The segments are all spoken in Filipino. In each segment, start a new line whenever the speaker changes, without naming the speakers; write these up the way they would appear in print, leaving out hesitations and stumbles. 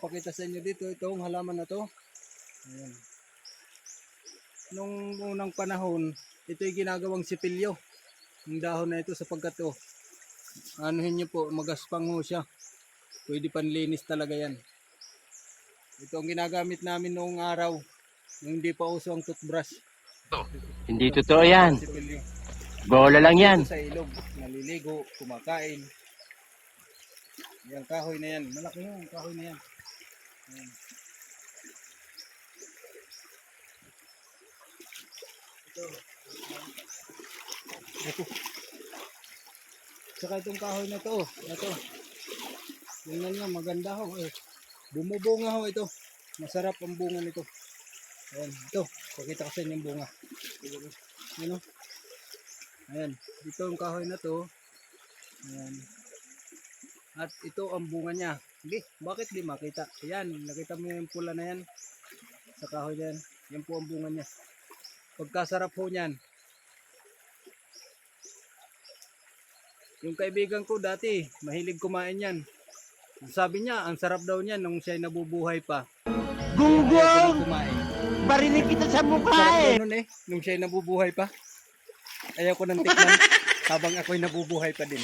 papakita sa inyo dito itong halaman na to. Ayan. Nung unang panahon, ito'y ginagawang sipilyo. Yung dahon na ito sapagkat to, anuhin nyo po, magaspang ho siya. Pwede panlinis talaga yan. Ito ang ginagamit namin noong araw. Nung hindi pa uso ang toothbrush.
Hindi totoo yan.
Sipilyo.
Bola lang yan.
Dito sa ilog, naliligo, kumakain. Yung kahoy na yan, malaki yung kahoy na yan. Ayan. Ito. Saka itong kahoy na to, tingnan nyo, maganda ho. Bumubunga ho ito. Masarap ang bunga nito. Ayan, ito. Pakita ko sa inyo yung bunga. Ayan o. Ayan, ito ang kahoy na to. Ayan. At ito ang bunga niya. Hindi, bakit di makita? Ayan, nakita mo yung pula na yan. Sa kahoy na yan. Yan po ang bunga niya. Pagkasarap ho niyan. Yung kaibigan ko dati, mahilig kumain yan. Sabi niya, ang sarap daw niyan nung siya'y nabubuhay pa.
Gunggong! Barinig kita sa mukha eh!
Sarap daw nun nung siya'y nabubuhay pa. Ayaw ko nang tikman habang ako'y nabubuhay pa din.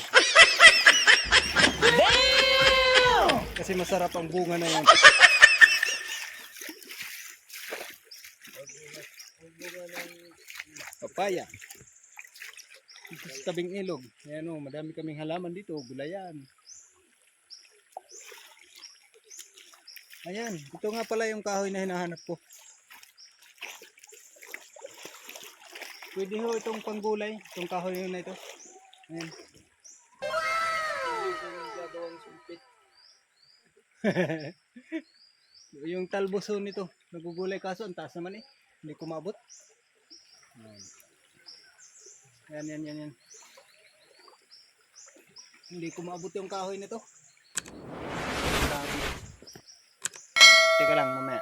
Kasi masarap ang bunga na yan. Papaya. Dito sa tabing ilog. Ayan o, madami kaming halaman dito. Gulayan. Ayan, ito nga pala yung kahoy na hinahanap ko. Pwede ho itong panggulay. Itong kahoy na ito. Ayan. Yung talbos ho nito. Nagugulay kaso. Ang taas naman eh. Hindi kumabot. Yan. Hindi kumabot yung kahoy nito. Teka lang mamaya.